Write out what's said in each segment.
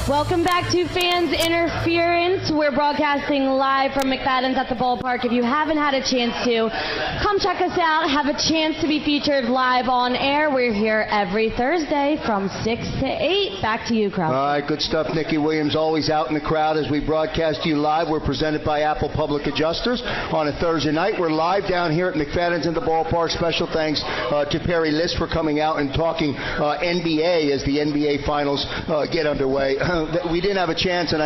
Welcome back to Fans Interference. We're broadcasting live from McFadden's at the ballpark. If you haven't had a chance to, come check us out. Have a chance to be featured live on air. We're here every Thursday from 6 to 8. Back to you, Krause. All right, good stuff. Nikki Williams always out in the crowd as we broadcast you live. We're presented by Apple Public Adjusters on a Thursday night. We're live down here at McFadden's in the ballpark. Special thanks to Perry List for coming out and talking NBA as the NBA Finals get underway. We didn't have a chance, and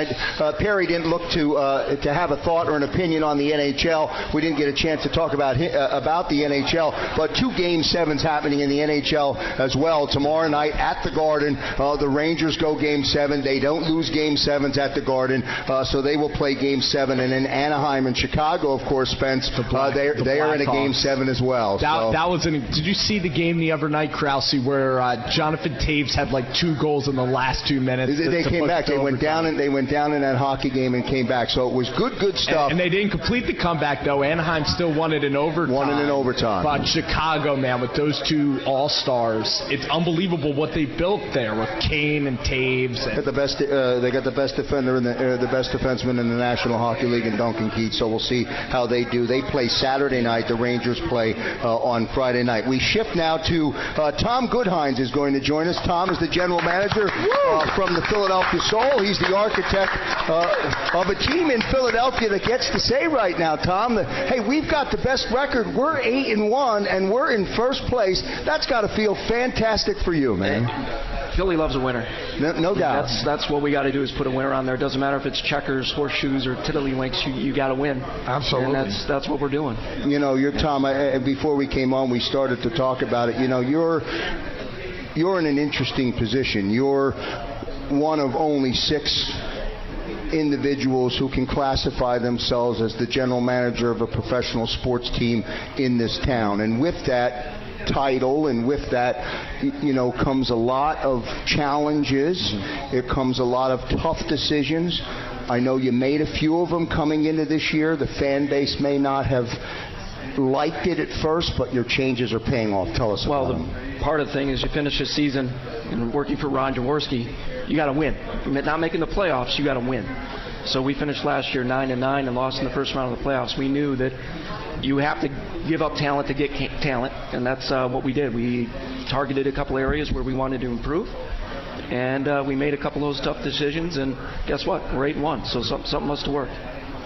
Perry didn't look to have a thought or an opinion on the NHL. We didn't get a chance to talk about the NHL, but 2 Game 7s happening in the NHL as well. Tomorrow night at the Garden, the Rangers go Game 7. They don't lose Game 7s at the Garden, so they will play Game 7. And then Anaheim and Chicago, of course, Spence, they are in a Game 7 as well. Did you see the game the other night, Krause, where Jonathan Taves had like 2 goals in the last 2 minutes? They came back. They went down in that hockey game and came back. So it was good stuff. And they didn't complete the comeback, though. Anaheim still won it in overtime. But Chicago, man, with those 2 all-stars, it's unbelievable what they built there with Kane and Taves. They got the best defender the best defenseman in the National Hockey League in Duncan Keith. So we'll see how they do. They play Saturday night. The Rangers play on Friday night. We shift now to Tom Goodhines is going to join us. Tom is the general manager from the Philadelphia Soul. He's the architect of a team in Philadelphia that gets to say right now, Tom, that, hey, we've got the best record. We're 8-1, and we're in first place. That's got to feel fantastic for you, man. Philly loves a winner. No doubt. That's what we got to do is put a winner on there. It doesn't matter if it's checkers, horseshoes, or tiddlywinks. You got to win. Absolutely. And that's what we're doing. You know, Tom. Before we came on, we started to talk about it. You know, you're in an interesting position. You're one of only 6 individuals who can classify themselves as the general manager of a professional sports team in this town. And with that title and with that, comes a lot of challenges. It comes a lot of tough decisions. I know you made a few of them coming into this year. The fan base may not have liked it at first, but your changes are paying off. Tell us about them. Part of the thing is you finish the season and working for Ron Jaworski, you got to win. Not making the playoffs, you got to win. So we finished last year 9-9 and lost in the first round of the playoffs. We knew that you have to give up talent to get talent, and that's what we did. We targeted a couple areas where we wanted to improve, and we made a couple of those tough decisions, and guess what? We're 8-1, so something must have worked.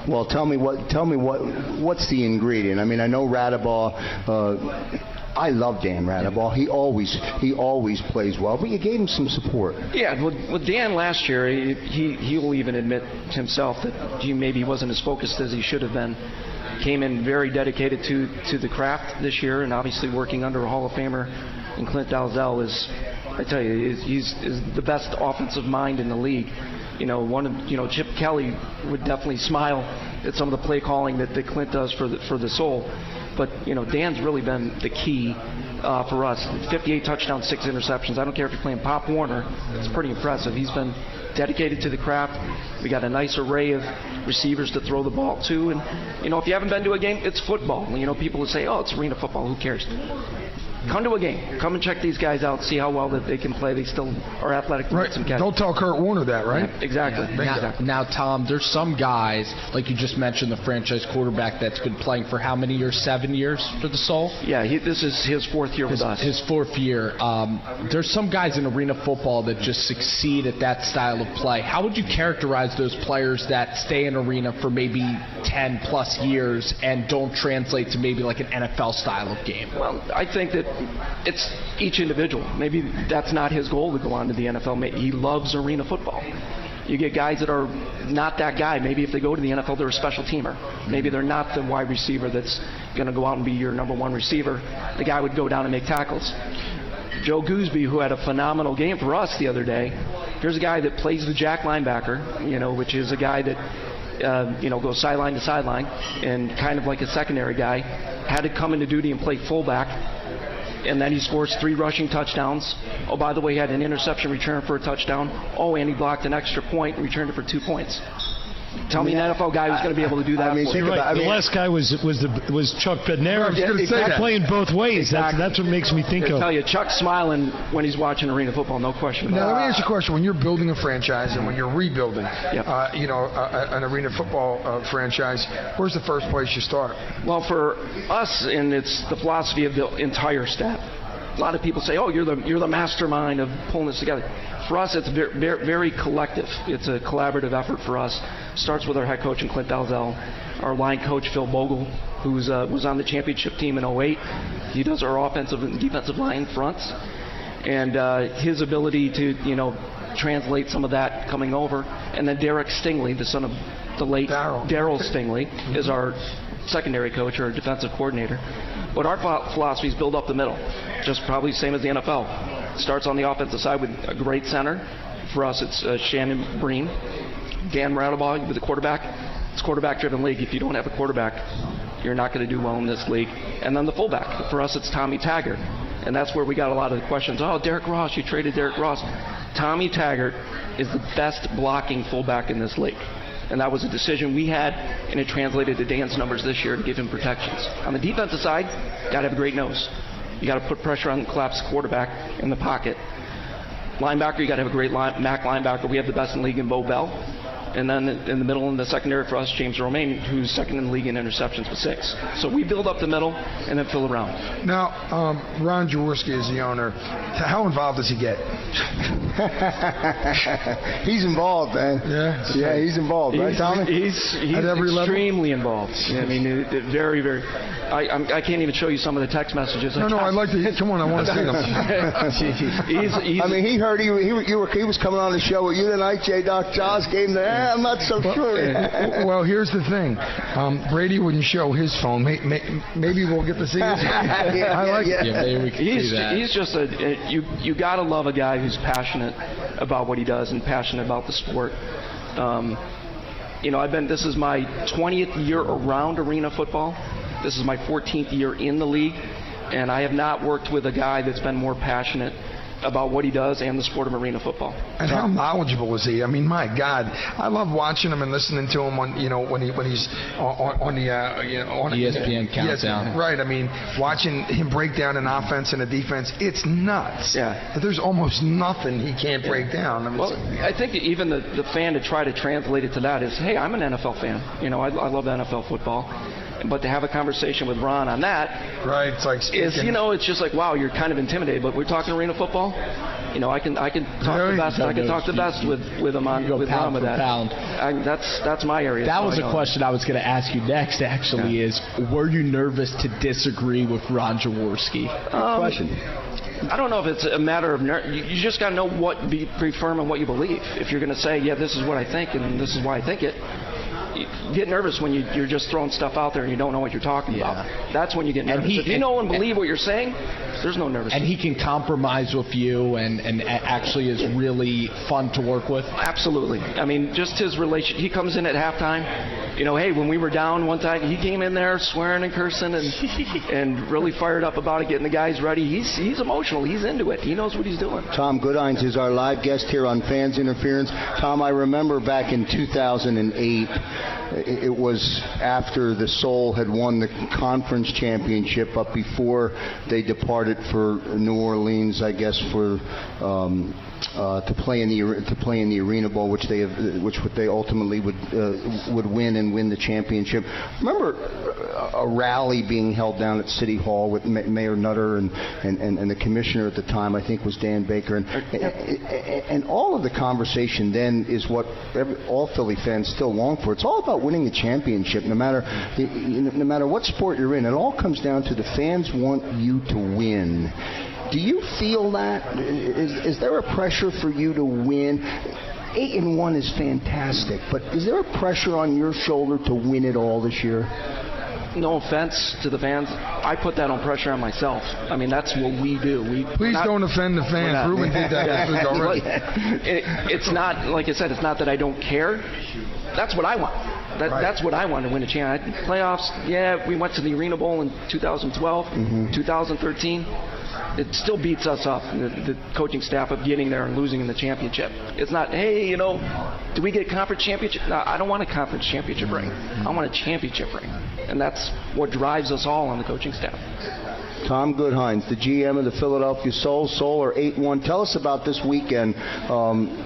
Well, tell me what's the ingredient? I mean, I know Radabaugh. I love Dan Radabaugh. He always plays well, but you gave him some support. Yeah, with Dan last year, he will even admit himself that he maybe wasn't as focused as he should have been. Came in very dedicated to the craft this year, and obviously working under a Hall of Famer in Clint Dalzell he's the best offensive mind in the league. Chip Kelly would definitely smile at some of the play calling that Clint does for the Soul. But, Dan's really been the key for us. 58 touchdowns, 6 interceptions. I don't care if you're playing Pop Warner. It's pretty impressive. He's been dedicated to the craft. We got a nice array of receivers to throw the ball to. And, if you haven't been to a game, it's football. People would say, oh, it's arena football. Who cares? Come to a game. Come and check these guys out. See how well that they can play. They still are athletic. Right. Don't tell Kurt Warner that, right? Yeah, exactly. Yeah. Now, Tom, there's some guys, like you just mentioned, the franchise quarterback that's been playing for how many years? 7 years for the Soul? Yeah, this is his 4th year with us. His 4th year. There's some guys in arena football that just succeed at that style of play. How would you characterize those players that stay in arena for maybe 10-plus years and don't translate to maybe like an NFL style of game? Well, I think that it's each individual. Maybe that's not his goal to go on to the NFL. He loves arena football. You get guys that are not that guy. Maybe if they go to the NFL, they're a special teamer. Maybe they're not the wide receiver that's going to go out and be your number 1 receiver. The guy would go down and make tackles. Joe Gooseby, who had a phenomenal game for us the other day, here's a guy that plays the jack linebacker, which is a guy that goes sideline to sideline, and kind of like a secondary guy, had to come into duty and play fullback, and then he scores 3 rushing touchdowns. Oh, by the way, he had an interception return for a touchdown. Oh, and he blocked an extra point and returned it for 2 points. Tell me an NFL guy who's going to be able to do that. I mean, for think you. about, The last guy was Chuck Bednarik. He's Playing both ways. Exactly. That's what makes me think I of. tell you, Chuck's smiling when he's watching arena football, no question about Now, it. let me ask you a question. When you're building a franchise and when you're rebuilding, Yep. an arena football franchise, where's the first place you start? Well, for us, and it's the philosophy of the entire staff. A lot of people say, "Oh, you're the mastermind of pulling this together." For us, it's very collective. It's a collaborative effort for us. Starts with our head coach, Clint Dalzell, our line coach, Phil Bogle, who was on the championship team in 2008. He does our offensive and defensive line fronts, and his ability to translate some of that coming over. And then Derek Stingley, the son of the late Darryl Stingley, is our secondary coach or defensive coordinator. But our philosophy is build up the middle, just probably the same as the NFL. Starts on the offensive side with a great center. For us, it's Shannon Breen. Dan Radabaugh with the quarterback. It's a quarterback-driven league. If you don't have a quarterback, you're not going to do well in this league. And then the fullback. For us, it's Tommy Taggart. And that's where we got a lot of the questions. Oh, Derek Ross, you traded Derek Ross. Tommy Taggart is the best blocking fullback in this league. And that was a decision we had, and it translated to Dan's numbers this year to give him protections. On the defensive side, got to have a great nose. You got to put pressure on the collapsed quarterback in the pocket. Linebacker, you got to have a great MAC linebacker. We have the best in the league in Bo Bell. And then in the middle and the secondary for us, James Romaine, who's second in the league in interceptions with 6. So we build up the middle and then fill around. Now, Ron Jaworski is the owner. How involved does he get? He's involved, man. Yeah, he's involved, right, Tommy? He's At every extremely involved. I mean, very, very. I can't even show you some of the text messages. No, I'd like to. Come on, I want to see them. I mean, he heard he was coming on the show with you tonight, J-Doc. Jaws game there. I'm not so sure. Well, here's the thing. Brady wouldn't show his phone. Maybe we'll get to see his. I like it. Yeah, maybe we can see that. He's just you got to love a guy who's passionate about what he does and passionate about the sport. This is my 20th year around arena football. This is my 14th year in the league, and I have not worked with a guy that's been more passionate about what he does and the sport of arena football. And how knowledgeable is he? I mean, my God, I love watching him and listening to him on when he's on the ESPN countdown. Right. I mean, watching him break down an offense and a defense, it's nuts. Yeah. There's almost nothing he can't break down. I mean, I think even the fan to try to translate it to that is, hey, I'm an NFL fan. I love NFL football. But to have a conversation with Ron on that, right? It's like it's just like, wow, you're kind of intimidated. But we're talking arena football. I can talk the best. I can talk the best with him on with Ron with that. That's my area. That was a question I was going to ask you next. Actually, is were you nervous to disagree with Ron Jaworski? Question. I don't know if it's a matter of you just got to know be firm in what you believe. If you're going to say, yeah, this is what I think and this is why I think it. You get nervous when you're just throwing stuff out there and you don't know what you're talking about. That's when you get nervous. If you know and believe what you're saying, there's no nervousness. And he can compromise with you and actually is really fun to work with? Absolutely. I mean, just his relation. He comes in at halftime. Hey, when we were down one time, he came in there swearing and cursing and really fired up about it, getting the guys ready. He's emotional. He's into it. He knows what he's doing. Tom Goodhines is our live guest here on Fans Interference. Tom, I remember back in 2008, it was after the Soul had won the conference championship, but before they departed for New Orleans, I guess, for to play in the Arena Bowl, which they ultimately would win the championship. Remember a rally being held down at City Hall with Mayor Nutter and the commissioner at the time, I think, was Dan Baker, and all of the conversation then is what all Philly fans still long for. It's all about winning the championship, no matter what sport you're in. It all comes down to the fans want you to win. Do you feel that? Is there a pressure for you to win? 8-1 is fantastic, but is there a pressure on your shoulder to win it all this year? No offense to the fans, I put that on pressure on myself. I mean, that's what we do. Please don't offend the fans. Ruben did that this week already. It's not, like I said, it's not that I don't care. That's what I want. That's what I want to win a championship. Playoffs, yeah, we went to the Arena Bowl in 2012, 2013. it still beats us up, the coaching staff, of getting there and losing in the championship. It's not, hey, do we get a conference championship? No, I don't want a conference championship ring. I want a championship ring. And that's what drives us all on the coaching staff. Tom Goodhines, the GM of the Philadelphia Soul. Soul are 8-1. Tell us about this weekend.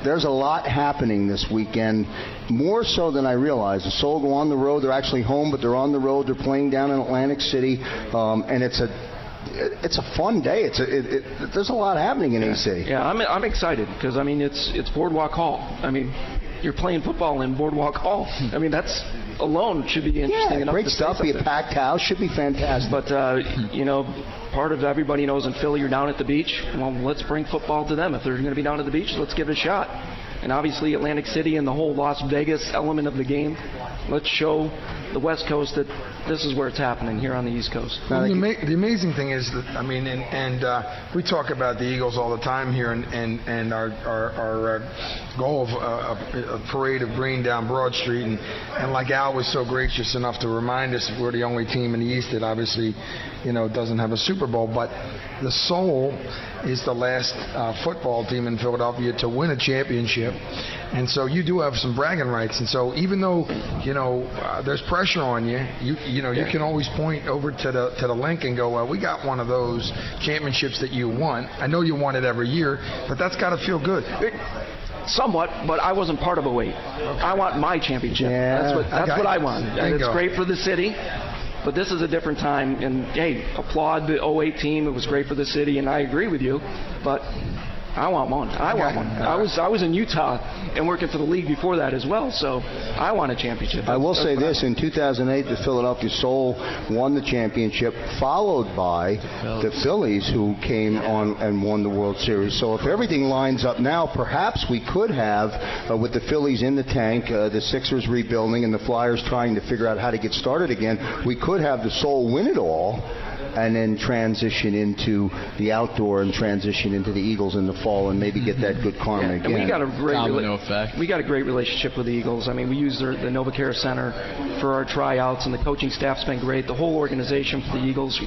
There's a lot happening this weekend, more so than I realized. The Soul go on the road. They're actually home, but they're on the road. They're playing down in Atlantic City, and it's a fun day. There's a lot happening in AC. Yeah, I'm excited because it's Boardwalk Hall. You're playing football in Boardwalk Hall. That's alone should be interesting enough. Great stuff. Be a packed house. Should be fantastic. But part of everybody knows in Philly you're down at the beach. Well, let's bring football to them. If they're going to be down at the beach, let's give it a shot. And obviously Atlantic City and the whole Las Vegas element of the game. Let's show the West Coast that this is where it's happening here on the East Coast. Well, the amazing thing is that we talk about the Eagles all the time here, and our goal of a parade of green down Broad Street, and like Al was so gracious enough to remind us, we're the only team in the East that obviously doesn't have a Super Bowl, but the Soul is the last football team in Philadelphia to win a championship, and so you do have some bragging rights. And so even though there's pressure on you, you can always point over to the link and go, well, we got one of those championships that you won. I know you won it every year, but that's got to feel good. Somewhat, but I wasn't part of 08. Okay. I want my championship. Yeah, that's what I want. It's great for the city. But this is a different time, and hey, applaud the 08 team. It was great for the city, and I agree with you. But I want one. I was in Utah and working for the league before that as well, so I want a championship. I will say this: in 2008, the Philadelphia Soul won the championship, followed by the Phillies, who came on and won the World Series. So if everything lines up now, perhaps we could have, with the Phillies in the tank, the Sixers rebuilding, and the Flyers trying to figure out how to get started again, we could have the Soul win it all, and then transition into the outdoor and transition into the Eagles in the fall, and maybe get that good karma again. And we got a great relationship with the Eagles. I mean, we use the NovaCare Center for our tryouts, and the coaching staff's been great. The whole organization for the Eagles,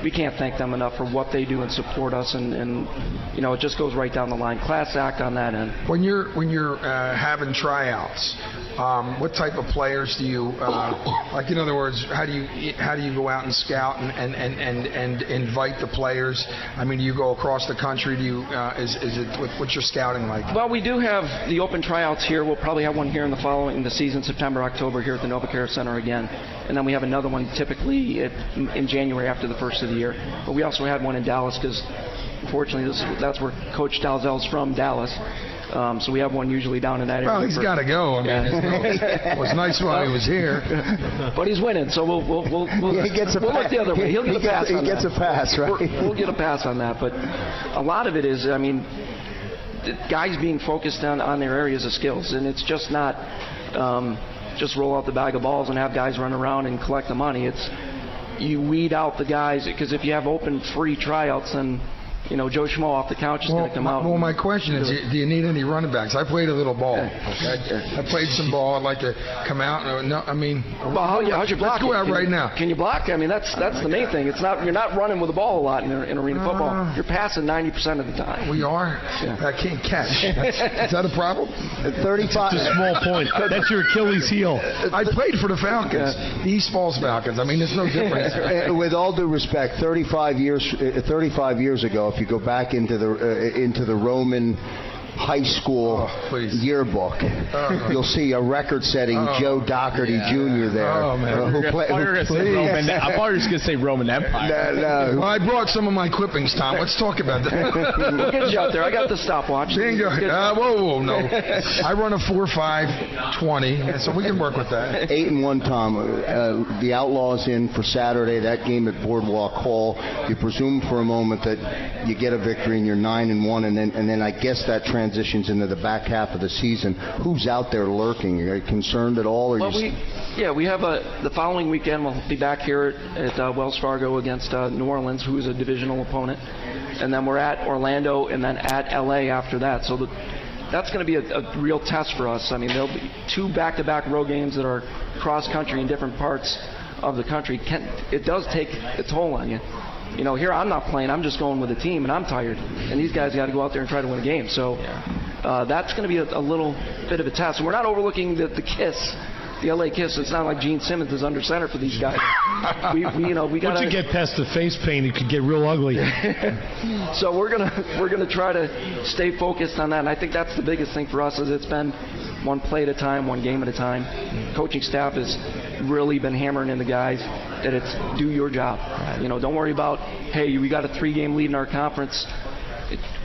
we can't thank them enough for what they do and support us, and it just goes right down the line. Class act on that end. When you're having tryouts, what type of players do you like? In other words, how do you go out and scout and invite the players? I mean, do you go across the country? What's your scouting like? Well, we do have the open tryouts here. We'll probably have one here in the season, September, October, here at the NovaCare Center again, and then we have another one typically in January after the first of the year. But we also had one in Dallas because, unfortunately, that's where Coach Dalzell's from, Dallas. So we have one usually down in that area. Well, he's got to go. I mean, it was nice while he was here. But he's winning, so we'll he gets a look the other way. He'll get a pass on that. He gets a pass, right? We'll get a pass on that. But a lot of it is, guys being focused on their areas of skills, and it's just not just roll out the bag of balls and have guys run around and collect the money. It's you weed out the guys, because if you have open free tryouts, then Joe Schmo off the couch is going to come out. Well, my question is, do you need any running backs? I played a little ball. Okay? I played some ball. I'd like to come out. Well, how's your block? Let's go out right now. Can you block? That's the main thing. You're not running with the ball a lot in arena football. You're passing 90% of the time. We are? Yeah. I can't catch. Is that a problem? 35. It's a small point. That's your Achilles heel. I played for the Falcons, the East Falls Falcons. There's no difference. With all due respect, 35 years ago, if you go back into the Roman high school yearbook, you'll see a record-setting Joe Doherty Jr. there. Oh, man. I thought you were just going to say Roman Empire. No. Well, I brought some of my clippings, Tom. Let's talk about that. We'll get you out there. I got the stopwatch. Whoa, no. I run a 4.5/20, so we can work with that. 8-1, Tom. The Outlaws in for Saturday. That game at Boardwalk Hall. You presume for a moment that you get a victory and you're 9-1, and then I guess that transitions into the back half of the season. Who's out there lurking? Are you concerned at all? We have the following weekend. We'll be back here at Wells Fargo against New Orleans, who is a divisional opponent, and then we're at Orlando and then at LA after that. So that's going to be a real test for us. There'll be 2 back-to-back road games that are cross-country in different parts of the country. It does take a toll on you. here I'm not playing. I'm just going with the team, and I'm tired. And these guys got to go out there and try to win a game. So that's going to be a little bit of a test. And we're not overlooking the KISS. The LA Kiss. It's not like Gene Simmons is under center for these guys. we got. Once you get past the face paint, it could get real ugly. So we're gonna try to stay focused on that, and I think that's the biggest thing for us. Is it's been one play at a time, one game at a time. Coaching staff has really been hammering in the guys that it's do your job. Don't worry about we got a 3-game lead in our conference.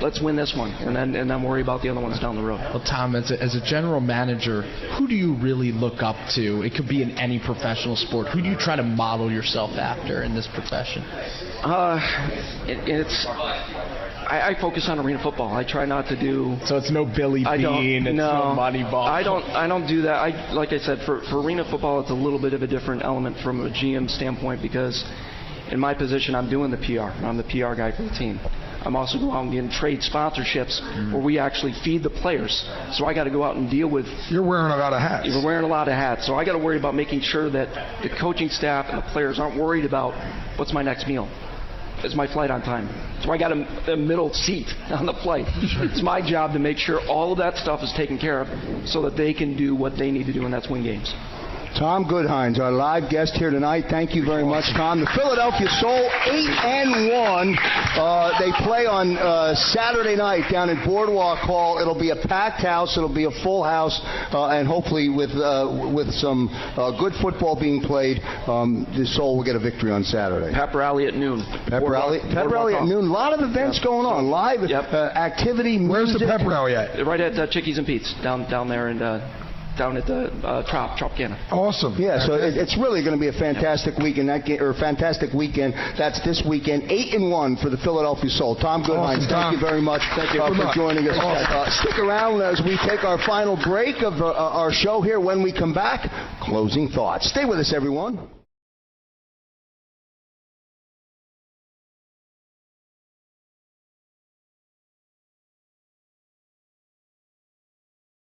Let's win this one, and then worry about the other ones down the road. Well, Tom, as a general manager, who do you really look up to? It could be in any professional sport. Who do you try to model yourself after in this profession? I focus on arena football. I try not to do. So it's no Billy Bean. It's no Moneyball. I don't do that. Like I said, for arena football, it's a little bit of a different element from a GM standpoint because in my position, I'm doing the PR. I'm the PR guy for the team. I'm also going out and getting trade sponsorships where we actually feed the players. So I got to go out and deal with. You're wearing a lot of hats. You're wearing a lot of hats. So I got to worry about making sure that the coaching staff and the players aren't worried about what's my next meal. Is my flight on time? So I got a middle seat on the flight. It's my job to make sure all of that stuff is taken care of so that they can do what they need to do, and that's win games. Tom Goodhines, our live guest here tonight. Thank you very much, Tom. The Philadelphia Soul 8-1. They play on Saturday night down at Boardwalk Hall. It'll be a packed house. It'll be a full house, and hopefully with some good football being played, the Soul will get a victory on Saturday. Pep rally at noon. Pep rally at noon. A lot of events going on. Live activity. Where's music. the pep rally at? Right at Chickies and Pete's down there and. Down at the Tropicana. Awesome. Yeah, so it's really going to be a fantastic weekend. Fantastic weekend. That's this weekend. 8-1 for the Philadelphia Soul. Tom Goodhines, thank you very much for joining us. Stick around as we take our final break of our show here. When we come back, closing thoughts. Stay with us, everyone.